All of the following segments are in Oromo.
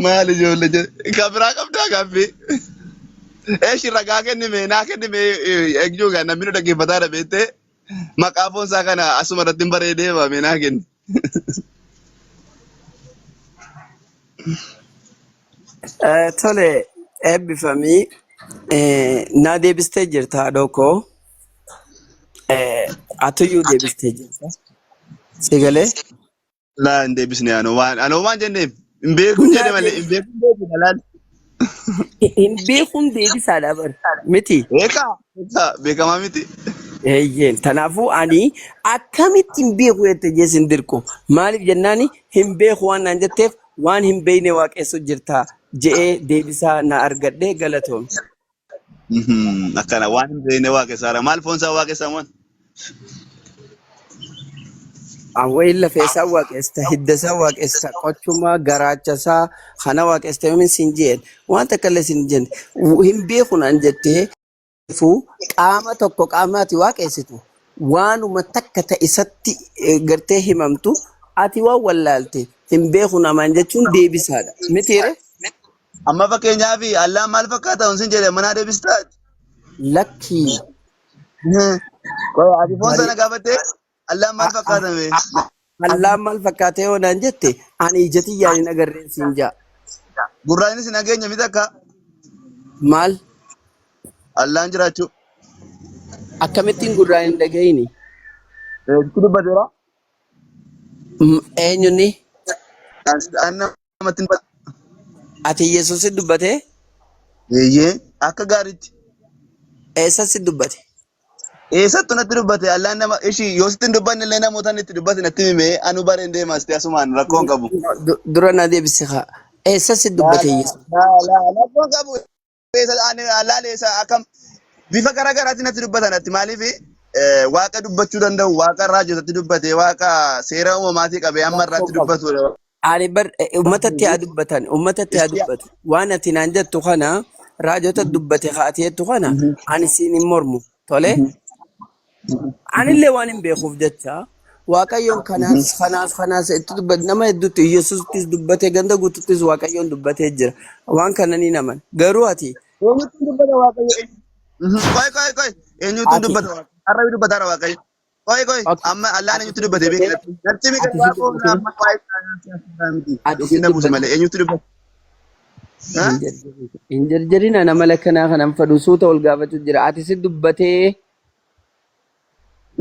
maal ijoollee jedhe kabraa qabdaa gaaffii. Eeshi ragaa kennime naa kennime eegjuugaa namni nu dhaggeeffataa dha beektee maqaa foonsaa kana asuma irratti hin bareedee baame naa kenni. Tole eebbifamii naa deebistee jirta haadhoo koo. Atuyyuu deebistee jirta. Si galee? Laa hin deebisne anoo waan jenneef hin beekun jedhe malee hin beekun deebina laal. Hin beekuun deebisaadha bar miti. Beekamaa miti. Eeyyeen kanaafuu ani akkamitti hin beeku jette jeesin dirqu maaliif jennaani hin beeku waan naan jetteef waan hin beekne waaqessu jirta je'ee deebisaa na argadhee galatoom. Akkana waan hin beekne waaqessaadha maal foonsaa waaqessamuun. Awwayi lafeessaa waaqessa hiddasaa waaqessa qochuma garaachasaa kana waaqessa yoomiin siin jeen waan takka illee siin jenne hin beeku naan jettee qaama tokko qaamaati waaqessitu waanuma takka ta'isatti gartee himamtu ati waan wallaalte hin beeku namaan jechuun deebisaadha mitiire. Amma fakkeenyaaf Allaan maal fakkaata hin jedhe manaa deebistaa. Lakkii. Ati foon sana gaafattee Allaan maal fakkaata mee? Allaan maal fakkaata yoo naan jette ani ijatti yaa'in agarreen siin jaa. Gurraanis hin ageenya miti akka. Maal? Allaan jiraachuu. Akkamittiin gurraan hin dhagahini? Itti dubbateera. Eenyunni? Namatti hin Ati Yesuusi dubbatee? Eeyyee akka gaariitti. Eessatti dubbate? Eessattu natti dubbate Allaan nama ishii yoo sitti hin dubbanne illee namoota itti dubbate natti himee anu bareen deemas ta'e asumaan rakkoon qabu. Dura na deebise haa. Eessatti dubbate Yesuus? Rakkoon qabu. Allaan eessa akkam bifa garaagaraatiin natti dubbatan natti maaliif waaqa dubbachuu danda'u waaqa raajotatti dubbate waaqa seera uumamaatii qabee amma irratti dubbatu. Ani bar uummatatti haa dubbatan uummatatti haa dubbatu waan ati naan jettu kana raajota dubbate haati jettu kana ani siin hin mormu tole anillee waan hin beekuuf jecha waaqayyoon kanaas itti dubbate nama hedduutti Yesuusittis dubbate ganda guututtis waaqayyoon dubbatee jira waan kana ni naman garuu ati eenyutu dubbata waaqayyo eenyutu dubbata waaqayyo har'a dubbataara waaqayyo. Koi amma Allaan eenyutu dubbate beekatu natti mi kan baafoo amma waa'ee nabuuse malee eenyutu dubbate. Hin jarjarina nama lakkanaa kanan fadhu suuta ol gaafatu jira ati si dubbatee.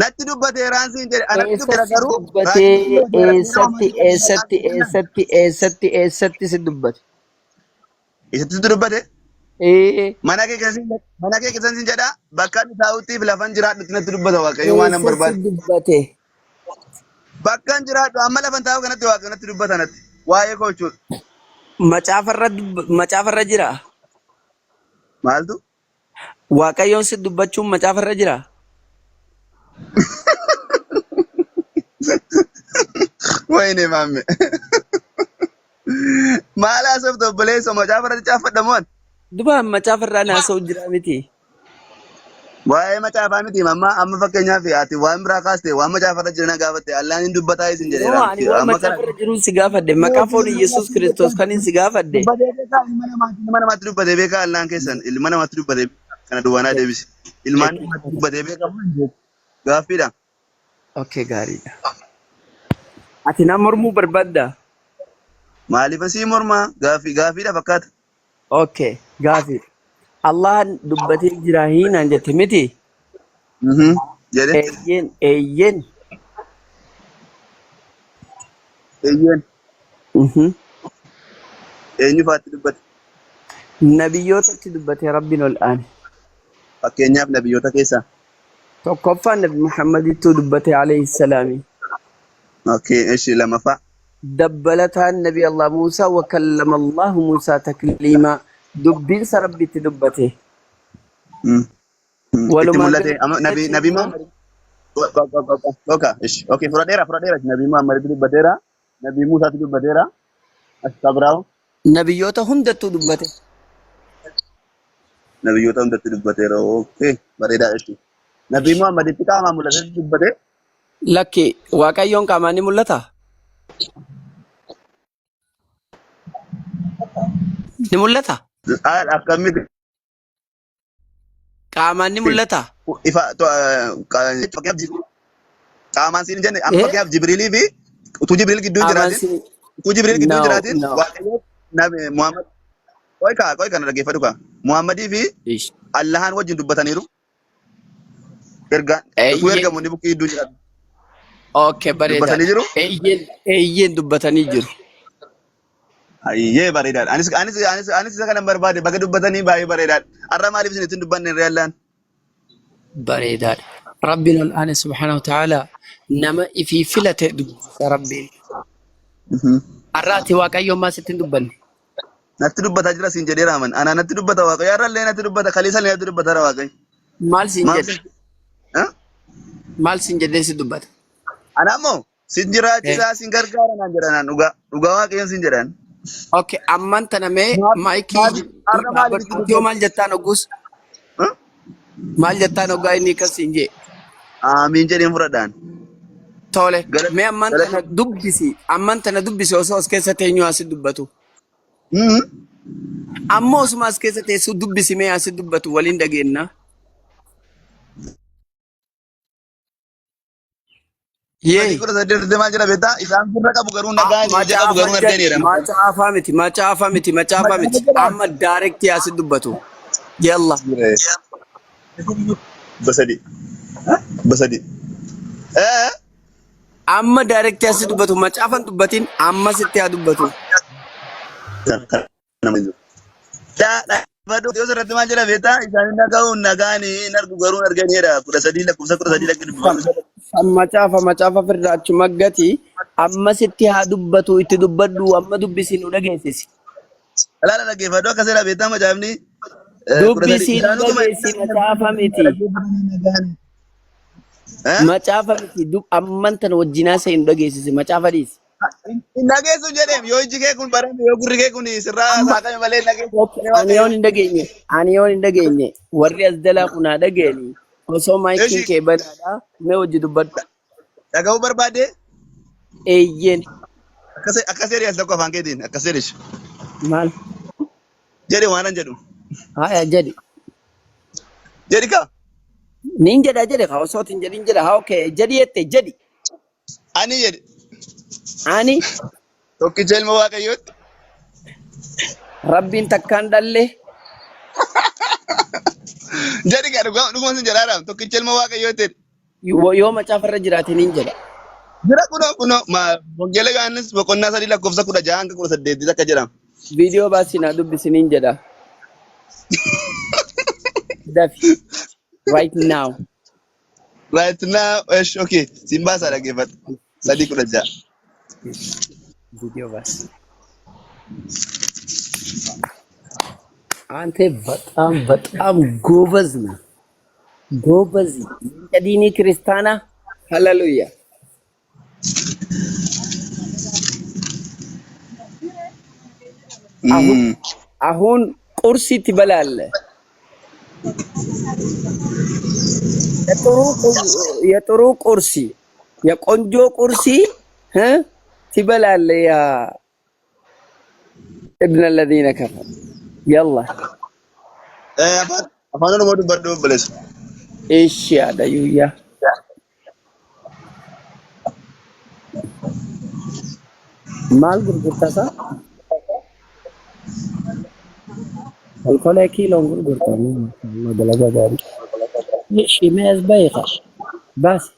Natti dubbatee raansiin jedhe anatti dubbata garuu. Dubbatee eessatti si dubbate. Eessatti si dubbate. Mana kee keessan sin jedha bakka inni taa'uttiif lafan jiraadhu natti dubbata waaqayyo waan nan barbaadu. Bakka hin jiraadhu amma lafan taa'u kanatti waaqayyo natti dubbata natti waa'ee koo jechuudha. Macaafarra jira. Maaltu? Waaqayyoon si dubbachuun macaafarra jira. Wayne maamme. Maal haasofta obboleessa macaafarra caafadhamoon. Dubaan macaafarraa naasa'u jira miti. Waa'ee macaafaa miti amma fakkeenyaaf ati waan biraa kaaste waan macaafarra jiran gaafatte Allaan hin dubbataa isin jedhee. Ani waan macaafarra jiruun si gaafadde maqaa foon Yesuus Kiristoos kan si gaafadde. Ilma namaatti dubbatee beekaa Allaan keessan ilma namaatti dubbatee kana duwwaanaa deebisi. Ilmaan namaatti dubbatee beekamu gaaffiidha. Okay gaariidha. Ati na mormuu barbaadda? Maaliif asii mormaa gaaffiidha fakkaata. Okay gaaffiidha. Allah dubbatee jira hinaan jette miti. Jedhe. Eeyyen. Eenyu faatti dubbate? Nabiyyootatti dubbate Rabbiin ol aane. Fakkeenyaaf nabiyyoota keessaa. Tokkoffaan Nabi Muhammadittuu dubbate alayhi salaami. Okay, eshi lamaffaa. Dabbalataan Nabi Allah Muusaa wa kallama Allahu Muusaa takliimaa. Dubbiin rabbitti dubbate. Itti mul'ate nabi Muhammad. Okay, fudhateera nabi Muhammad dubbateera nabi Muusaatti dubbateera asxabraaw. Nabiyyoota hundattuu dubbate. Nabiyyoota hundatti dubbateera. Okay, bareedaa jechuudha. Nabi Muhammad itti qaamaan mul'ate dubbate. Lakki waaqayyoon qaamaan ni mul'ata. Ni mul'ata? Akkamitti Qaamaan ni mul'ata? ifa qaamaan siin jenne amma Eh? fakkeenyaaf Jibriilii fi utuu Jibriil gidduu hin Qaamaan jiraatin si utuu Jibriil gidduu hin no jiraatin no. Waaqayyo nabi Muhammad qoy kana dhaggeeffadhu kaa Muhammadii fi Ish. Allahaan wajjin dubbataniiru ergaan utuu Eeyyeen. ergamoonni bukkee gidduu jiran Okay, dubbatanii bareedaadha. jiru. Eeyyeen dubbatanii jiru. Ayyee bareedaadha. Anis isa kanan barbaade bakka dubbatanii baay'ee bareedaadha. Har'a maaliif isin ittiin dubbanne hin reellaan? Bareedaadha. Rabbiin ol'aana subhaanahu wa ta'ala nama ifii filate dubbisa rabbiin. Har'aati waaqayyoon maas ittiin dubbanne. Natti dubbataa jira siin jedhee raaman. Anaa natti dubbata waaqayyo. Har'allee natti dubbata. Kaliisa illee natti dubbata waaqayyo. Maal siin Maal? jedhe? Haa? Maal siin jedhee si dubbata? Ana ammoo sin jiraachisaa sin gargaara naan jedhan dhugaa dhugaa waaqayyoon sin jedhan. Okay, amman tana mee maayikii Har'a maaliif itti dhaabbatee maal jettaan oggus? Haa? Maal jettaan oggaa inni akkas siin jee? Aamiin jedheen fudhadhaan. Tole, Gala- mee amman gala- tana dubbisi. Amman tana dubbisi osoo as keessa teenyuu asi dubbatu. Ammoo osuma as keessa teessuu dubbisi mee asi dubbatu waliin dhageenna. Sadii Yee. kudha saddeet maal jedha beektaa? Isaan gurra qabu garuu nagaan ija qabu garuu arganiidha. Macaafaa miti. Amma daarektii asi dubbatu. Yalla. Basadi. Basadi. Amma daarektii asi dubbatu. Macaafan dubbatiin amma sitti haa dubbatu. Faduu yoo sirratti maal jedha beektaa? Isaan naga'uun nagaanii hin argu garuu hin arganiidha. Kudha sadii lakkoofsa kudha sadii lakkoofsa. Macaafa firraa achuma gati amma sitti haa dubbatu itti dubbadhu amma dubbisiin nu dhageessisi. Alaala dhaggeeffadhu akka seera beektaa macaafni. Dubbisiin nu dhageessi macaafa miti. Macaafa miti amman tana wajjinaa sa'in nu dhageessisi macaafa dhiisi. Hin dhageessu jedheem yoo iji kee kun barame yoo gurri kee kun sirraa saaqame malee hin dhageessu. Ani yoon hin dhageenye warri as dalaa kun haa dhageeni osoo maayikiin kee banaadha mee hojii dubbadhu. Dhaga'uu barbaade Eeyyeen akka seeri as tokko afaan keetiin akka seerish maal jedhe waan an jedhu haa jedhi jedhi kaa niin jedha kaa osoo hin jedhin jedha haa okay jedhi jette jedhi ani jedhe ani tokkicha ilma waaqayyootti rabbiin takkaan dhalle jedhi kaa dhuguma sin jedhaadhaam tokkicha ilma waaqayyootti yoo macaafa irra jiraate niin jedha. jira kunoo wangeela Yohaannis boqonnaa sadii lakkoofsa 16 hanga 18 akka jedhamu. Viidiyoo baasinaa dubbisiniin jedha. Dafi right now. Right now, okay, sin baasaa dhaggeeffadhu. 3:16. Viidiyoo baasi. አንተ በጣም ጎበዝ ነህ። ጎበዝ ዲኒ ክርስቲያና ሃሌሉያ። አሁን ቁርስ ትበላለህ። የጥሩ ቁርሲ የቆንጆ ቁርሲ ትበላለህ። ያ ابن الذين كفروا يلا afaan oromoo dubbadhu obboleessa. ايش يا ديويا مال غرغرتا الكل كيلو غرغرتا ما بلغا داري شي ماز بايخه بس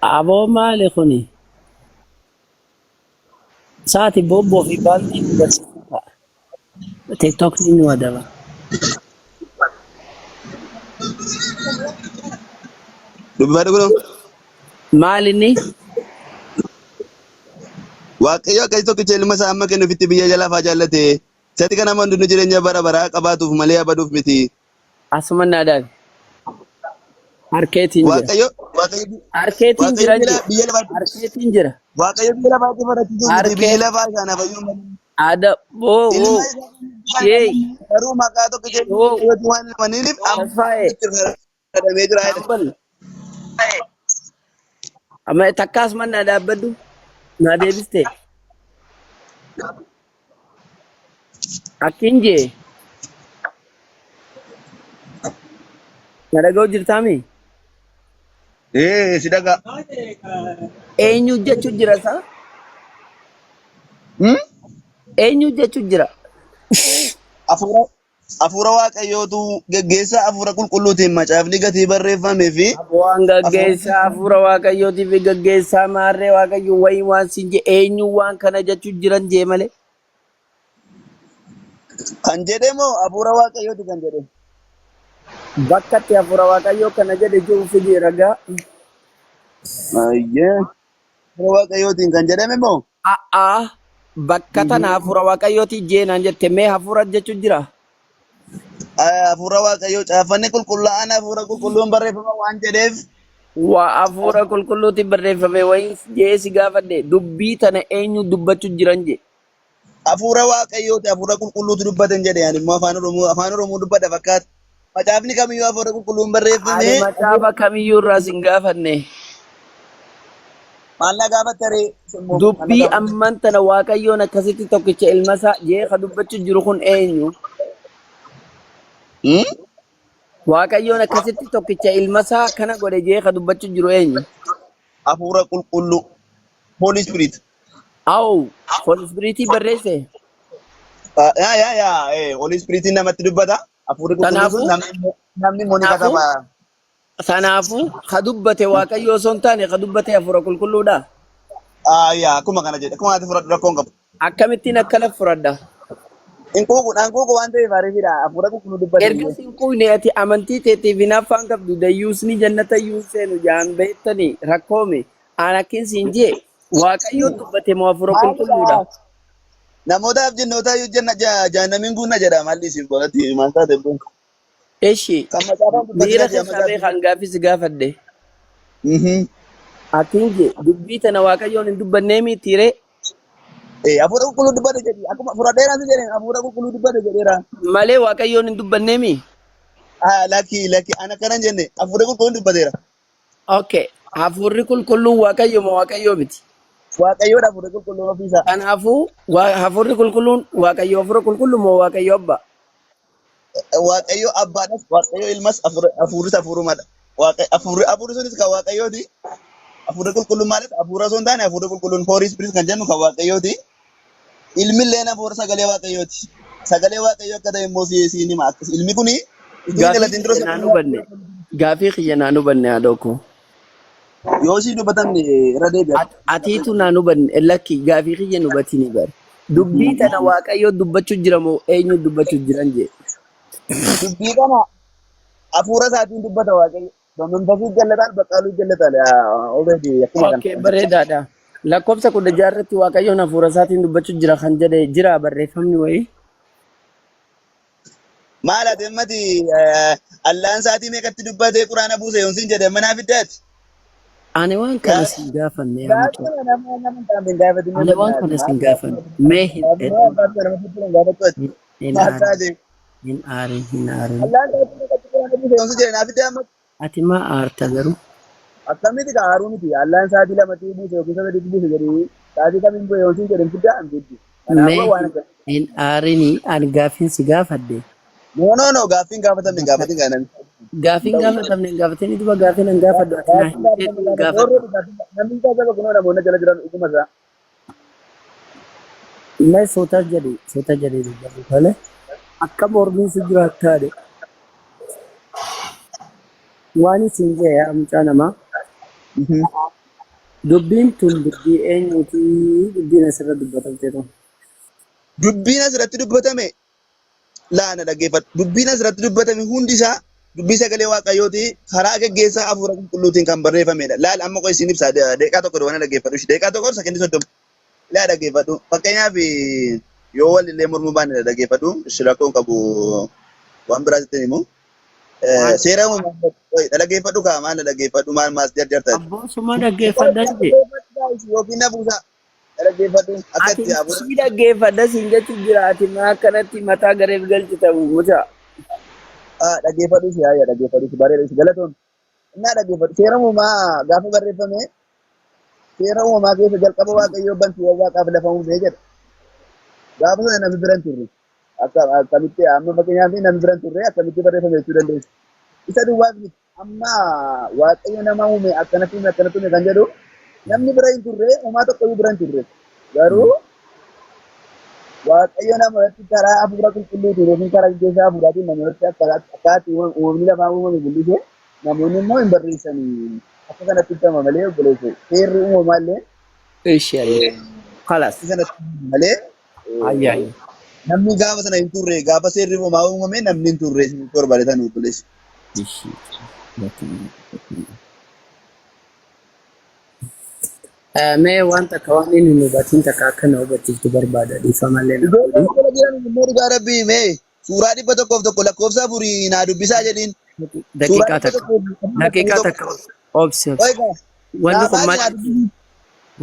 ابو مالكني ساعتي بوبو في بالي بس تيك توك نينو هذا Dubbifadhu kunoo. مالني Waaqayyo akkasii tokkicha ilma isaa amma kennu ofitti biyya jalaa faa jaallate. Isatti kan nama hundinuu jireenya bara baraa qabaatuuf malee abaduuf miti. اسمنا دال اركيتين جرا Waaqayyo اركيتين جرا biyya lafaatti اركيتين جرا Waaqayyo biyya lafaatti barachiisuu miti biyya lafaa isaana fayyuu malee. ada oh Ilma oh isaa yey garuu maqaa tokkicha oh ilma waan lamaniif amma tasfaye kadhamee jira. ambal Amma takkaas man na dhaabbadhu naa deebiste akkin jee na dhaga'u jirtaami Si daga. eenyu jechu jira sa Hmm? eenyu jechu jira Hafuura hafuura waaqayyootu geggeessaa hafuura qulqulluutiin macaafni gatii barreeffamee fi waan gaggeessaa hafuura waaqayyootiif gaggeessaa maarree waaqayyo wayii waan siin jee eenyu waan kana jechu jiran jee malee kan jedhe moo hafuura waaqayyooti kan jedhe? bakka itti hafuura waaqayyoo kana jedhe jiru fidii ragaa Ayyee. Hafuura waaqayyootiin kan jedhame moo? a'aa bakka tana hafuura waaqayyooti jeenaan jette mee hafuura jechu jira Hafuura waaqayyoo caafanni qulqullaa'aan hafuura qulqulluun barreeffama waan jedheef waa hafuura qulqulluuti barreeffame wayii jee si gaafadhe dubbii tana eenyu dubbachuu jiran jee hafuura waaqayyooti hafuura qulqulluutu dubbatan jedhe ani immoo afaan oromoo dubbata fakkaata. Macaafni kamiyyuu hafuura qulqulluun barreeffame ani macaafa kamiyyuu irraa sin gaafanne maal na gaafattare dubbii amman tana waaqayyoon akkasitti tokkicha ilmasaa jee ka dubbachuu jiru kun eenyu waaqayyoon akkasitti tokkicha ilmasaa kana godhe jee ka dubbachuu jiru eenyu hafuura qulqulluu Holy Spirit. aw hoolispiriitii barreesse Holy Spirit namatti dubbata. Hafuurri qulqulluun sun namni immoo ni kataba. Kanaafuu ka dubbate waaqayyo osoo hin taane ka dubbate hafuura qulqulluudha. Akkuma kana jedhe akkuma ati fudhadhu rakkoon qabu. Akkamittiin akkana fudhadha? Hinquuqu waan ta'eef ariifidha hafuura qulqulluu dubbate. Erga siin quufne ati amantii teetiif hin affaan qabdu dayyuusni jannata iyyuu seenu jaan beektanii rakkoome aan akkin siin jee waaqayyoon dubbate moo hafuura qulqulluudha? Namootaaf jennootaa iyyuu jaannamiin guunna jedha maalli isin boodatti maal taate bu'u. Eshi miira sassaabee kan gaafis gaafadhe. Akkin jee dubbii tana waaqayyoon hin dubbannee mitiiree? Hafuura qulqulluu dubbate jedhi akkuma fudhadheeraan jedhe hafuura qulqulluu dubbate jedheera. Malee waaqayyoon hin dubbannee mi? Lakki ana kanan jenne hafuura qulqulluun dubbateera. Okay. Hafuurri qulqulluun waaqayyo moo waaqayyoo miti? Waaqayyoodha hafuura qulqulluun ofiisa. Kanaafuu hafuurri qulqulluun waaqayyo hafuura qulqulluu moo waaqayyo abba? Waaqayyo abbaadhas waaqayyo ilmas hafuurris hafuurumadha. Hafuurri sunis kan waaqayyooti. Hafuurri qulqulluun maalis hafuura osoo hin taane hafuurri qulqulluun Holy Spirit kan jennu kan waaqayyooti. Ilmillee hafuura sagalee waaqayyooti. Sagalee waaqayyo akka ta'e immoo siin hima akkas ilmi kuni gaafii kiyya naan hubanne haadhoo yoo si dubbatamne irra deebi'a. Atiitu naan hubanne lakki gaafii kiyya hubatini bare. Dubbii tana waaqayyo dubbachuu jira moo eenyu dubbachuu jiran jee? Dubbii kana hafuura isaatiin dubbata waaqayyo. Manfasii jallataan baqqaaluu jallataan already akkuma kana. Okay bareedaadha. Lakkoofsa 16 irratti waaqayyoon hafuura isaatiin dubbachuu jira kan jedhe jira barreeffamni wayii. Maal ati ammati allaan isaatii meeqatti dubbatee quraana buuse yoonsiin jedhe manaa fiddaati. Ani waan kana sin gaafanne yaamtu. Ani waan kana sin gaafanne. Mee hin aarin. Allaan isaatii meeqatti quraana buuse yoonsiin jedhe naa fiddee amma. Ati maa aarta garuu? Akkamitti ka aaruu miti allaan isaatii lamatti buuse yookiin sadii buuse jedhee isaatii kamiin bu'e yoonsiin jedhe fiddaa hin fiddu. Mee hin aarini ani gaaffiin si gaafadde. No, gaafiin gaafatamne gaafatiin gaanan. Gaafiin gaafatamne gaafatanii duba gaafiin hin gaafadhu ati naa hin gaafadhu. Namni isaa saba kunoo namoonni jala jiran dhuguma isaa. Mee soota jedhee dubbatuu tole. Akka mormiin si jiraattaadhe. Waan isin jee yaa mucaa namaa. Dubbiin tun dubbii eenyuuti dubbiin asirra dubbatamte tun? Dubbiin asirratti dubbatame laana dhaggeeffadhu. Dubbiin asirratti dubbatame hundi isaa dubbii sagalee waaqayyooti karaa gaggeessaa hafuura qulqulluutiin kan barreeffamedha. Laal amma qoy isin ibsaa deeqaa tokko waan dhaggeeffadhu. Deeqaa tokko sakandii 30. Laa dhaggeeffadhu. Fakkeenyaaf yoo walillee mormuu baanne dhaggeeffadhu. Rakkoon qabu waan biraatti himu. Seera uumamaa dhaggeeffadhu kaa maal dhaggeeffadhu maal maas jarjartaa. Abboosuma dhaggeeffadha jee. Yookiin na buusa. Dhaggeeffadhu akkatti hafuura. Si dhaggeeffadha siin jechu jira ati maa akkanatti mataa gareef galchi ta'u mucaa. Dhaggeeffadhu si haaya dhaggeeffadhu si bareeda si galatoon. Innaa dhaggeeffatu. Seera uumamaa gaafa barreeffame seera uumamaa keessa jalqaba Waaqayyoo bantii waaqaaf lafa uumee jedha. Gaafa sana namni bira hin turre. Akkamitti amma fakkeenyaaf namni bira hin turre akkamitti barreeffame jechuu dandeessu. Isa duwwaas miti. Amma Waaqayyo nama uume akkanatti uume kan jedhu namni bira hin turre uumaa tokkoyyuu bira hin turre. Garuu Waaqayyo namoota karaa hafuura qulqulluutiin yookiin karaa gaggeessaa hafuuraatiin namoota akkaataa uumamni lafaa uumame mul'isee namoonni immoo hin barreessanii akka kanatti ibsama malee obboleessa. Seerri uumamaallee Ishi ayya. Khalas. akka kanatti ibsama malee Ayya ayya. namni gaafa sana hin turre gaafa seerri uumamaa uumame namni hin turre torbaaletan obboleessa. Ishi. Mee wanta akka waan inni hin hubatiin takka akka na hubachiiftu barbaada dhiifamallee na Ijoolleen godhu. jala jiran immoo dhugaa rabbii mee suuraa 101 lakkoofsa afurii naa dubbisaa jedhiin suuraa Daqiiqaa takka. 101 Daqiiqaa takka. Obsi obsi. Oiga, Wanni kun naafaati maal? naa dubbiin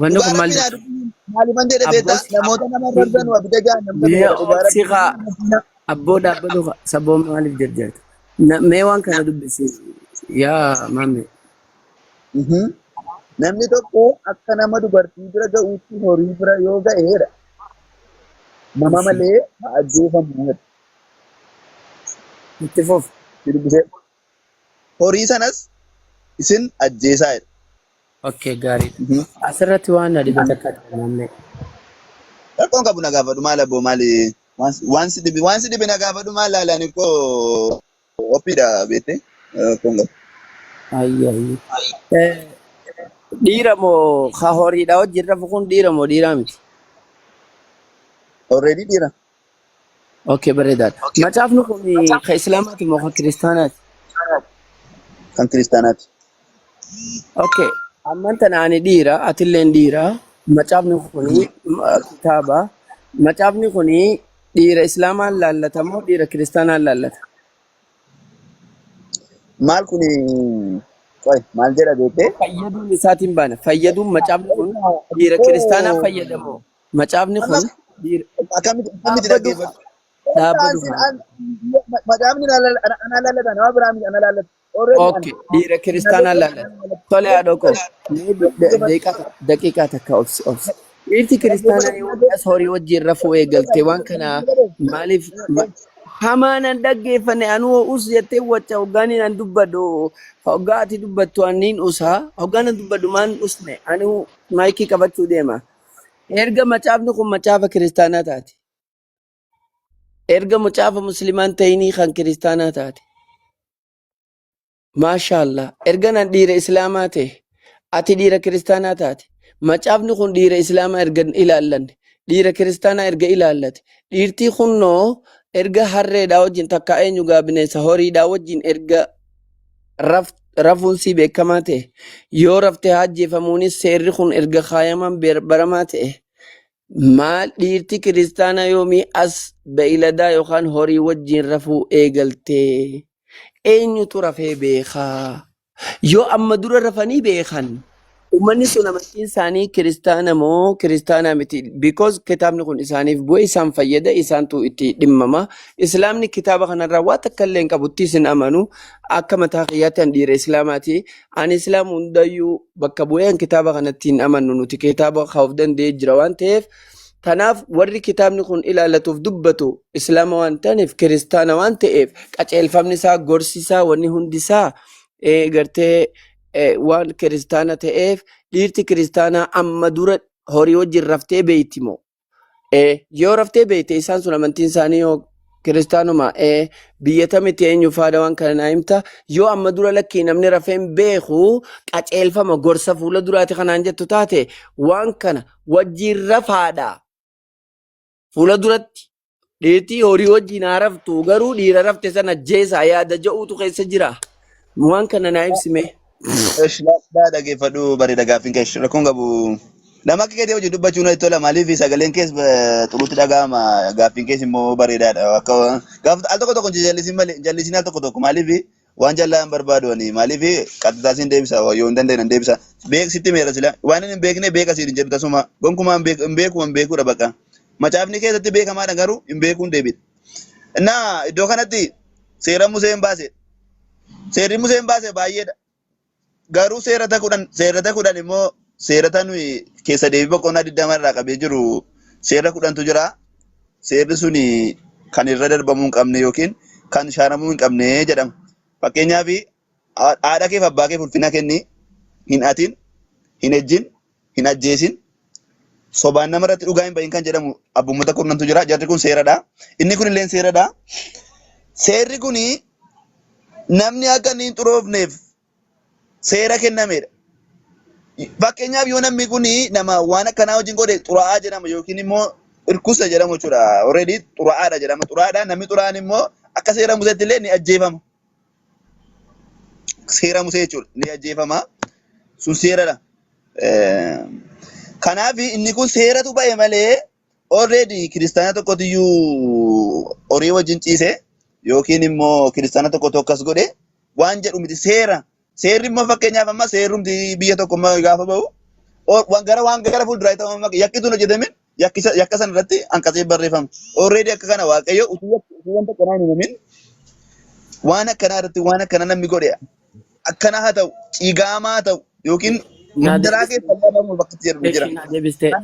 Wanni dhugaa kun maal? rabbii naa dubbiin maaliifan jedhe beektaa Abboosi. namoota nama darban waa bita jaan namni Mee godha dhugaa obsi haa. rabbii. Abboo dhaabbatu saboo maaliif jarjarta? Mee waan kana dubbisi. Yaa maame. Namni tokko akka nama dubartii bira ga'uutti horii bira yoo ga'eedha. Nama Ishi. malee haa ajjeefamu. Itti fufu. Dubbisee horii sanas isin ajjeesaa jedha. Okay gaariidha. Asirratti waan na dhibee takka maamee. Rakkoon qabu na gaafadhu maal abboo maali waan si dhibe na gaafadhu maal laalaan koo oppiidha beektee rakkoon qabu. Ayya ayya. Dhiira moo haa horiidha wajjin rafu kun dhiira moo dhiiraa miti? Already dhiira Okay bareedaadha. Macaafni kun kan Islaamaati moo kan Kiristaanaati? kan kiristaanaati. Okay. Amman tana ani dhiira atilleen dhiira. Macaafni kun kitaaba. Macaafni kun dhiira Islaamaan laallata moo dhiira Kiristaanaan laallata? Maal kuni maal jedha beektee? Fayyaduun isaatiin baana. Fayyaduun macaafni kun dhiira Kiristaanaa fayyadamoo? Macaafni kun dhiira Akkamitti dhaabbatu dhaggeeffatu? dhaabbatu haa. Macaafni ana laallata nama biraa miti ana laallata. Already Okay, dhiira Kiristaanaan laallata. Tole haadha koo. Daqiiqaa takka obsi. Dhiirti Kiristaanaa yoo as horii wajjin rafuu eegalte waan kana maaliif hamaanan dhaggeeffanne anuu us jettee wacca hoggaaniin an dubbadhu hoggaa ati dubbattu anniin usaa hoggaan an dubbadhu maan usne anuu maayikii qabachuu deema. Erga macaafni kun macaafa Kiristaanaa taate. Erga macaafa Muslimaan ta'inii kan Kiristaanaa taate. Maashaallah. Erga nan dhiira Islaamaa ta'e ati dhiira Kiristaanaa taate. Macaafni kun dhiira Islaamaa erga ilaallanne. Dhiira Kiristaanaa erga ilaallate. Dhiirtii kunnoo erga harreedhaa wajjin takka eenyu bineensa horiidhaa wajjin erga rafuun si beekamaa ta'e yoo raftee ajjeefamuunis seerri kun erga kaayamaan baramaa ta'e maal dhiirti kiristaanaa yoomii as beeyladaa yookaan horii wajjin rafuu eegaltee eenyutu rafee beekaa yoo amma dura rafanii beekan ummanni sun amantiin isaanii kiristaana moo kiristaanaa miti because kitaabni kun isaaniif bu'e isaan fayyada isaantu itti dhimmama islaamni kitaaba kanarraa waan takka illee hin qabutti isin amanu akka mataa kiyyaatti an dhiira islaamaati an islaam hundayyuu bakka bu'ee an kitaaba kanatti hin amannu nuti kitaaba kaa'uuf danda'ee jira waan ta'eef tanaaf warri kitaabni kun ilaallatuuf dubbatu islaama waan ta'aniif kiristaana waan ta'eef qaceelfamni isaa gorsisaa wanni hundisaa gartee waan kiristaana ta'eef dhiirti kiristaanaa amma dura horii wajjin raftee beeyti moo yoo raftee beeyte isaan sun amantiin isaanii yoo kiristaanuma biyya tamiti eenyu faada waan kana naa himta yoo amma dura lakkii namni rafeen beeku qaceelfama gorsa fuula duraati kanaan jettu taate waan kana wajjin rafaadha fuula duratti dhiirtii horii wajjin haa raftu garuu dhiira rafte sana jeesaa yaada ja'uutu keessa jira waan kana naa ibsime. Daa dhaggeeffadhu bareeda gaaffiin keessa rakkoon qabu. Nama akka keetii hojii dubbachuun natti tola maaliif sagaleen keessa xuruutti dhaga'ama gaaffiin keessa immoo bareedaadha. Gaafa al tokko tokko jallisiin al tokko tokko maaliif waan jallaa hin barbaadu maaliif qaxxisaa siin deebisa yoo hin dandeenye deebisa. Beeksitti meera sila waan hin beekne beeka siin jedhu tasuma gonkumaa hin beekuudha bakka. Macaafni keessatti beekamaadha garuu hin beekuun deebita. Innaa iddoo kanatti seera Museen baase. Seerri Museen baase baay'eedha. garuu seerata kudhan immoo seerata nuyi keessa deebii boqonnaa 20 irraa qabee jiru seera 10tu jira. Seerri suni kan irra darbamuu hin qabne yookiin kan shaaramuu hin qabne jedhama. Fakkeenyaaf haadha keef abbaa keef ulfina kenni, hin hatin, hin ejjin, hin ajjeesin, sobaan namarratti dhugaa hin bahin kan jedhamu abboommota 10tu jira. Jarri kun seeradha. Inni kun illee seeradha. Seerri kuni namni akka inni hin xuroofneef seera kennamedha. Fakkeenyaaf yoo namni kuni nama waan akkanaa wajjin godhe xuraa'aa jedhama yookiin immoo irkusa jedhamu jechuudha. Already xuraa'aadha jedhama. Xuraa'aadha namni xuraa'aan immoo akka seera Museetti illee ni ajjeefama. Seera Musee jechuudha ni ajjeefama. Sun seeradha. Kanaaf inni kun seeratu ba'e malee already kiristaana tokkotiyyuu horii wajjin ciise yookiin immoo kiristaana tokkotu akkas godhe waan jedhu miti seera. Seerri immoo fakkeenyaaf amma seerrumti biyya tokko gaafa ba'u waan gara fuulduraa ta'uu amma yakkitu hojjetamin yakka sana irratti hanqasee barreeffama. Already akka kana Waaqayyo utuu wanta kanaa hin uumin waan akkanaa irratti waan akkana namni godhe akkana haa ta'u ciigaamaa haa ta'u yookiin mundaraa keessa dhabamu bakka itti jedhamu jira.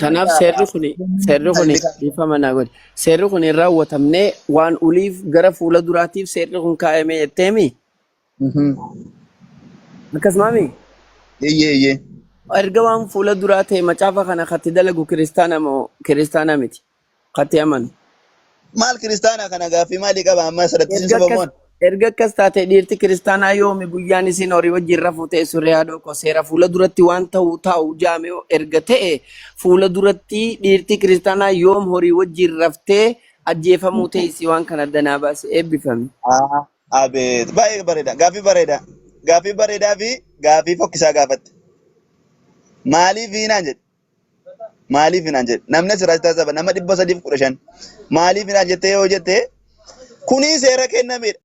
Kanaaf seerri kun ifa manaa godhe. Seerri kun hin raawwatamne waan uliif gara fuula duraatiif seerri kun kaa'ame jetteemi. Akkasumaami. Eeyyee. Erga waan fuula duraa ta'e macaafa kana katti dalagu kiristaana miti. Katti amanu. Maal kiristaana kana gaaffii maalii qaba amma sadartiin sobamoon? Erga akkas taate dhiirti kiristaanaa yoomi guyyaan isin horii wajjin rafuu ta'e surree haadha tokko seera fuula duratti waan ta'u jaame erga ta'e fuula duratti dhiirti kiristaanaa yoom horii wajjin raftee ajjeefamuu ta'e waan kana danaa baase eebbifame. Abeet baay'ee bareeda gaaffii bareeda. Gaaffii bareedaa fi gaaffii fokkisaa gaafatte. Maaliif hinaan jedhe? Maaliif hinaan jedhe? Namni asirratti taasisa nama 315. Maaliif hinaan jettee yoo jette kuni seera kennamedha.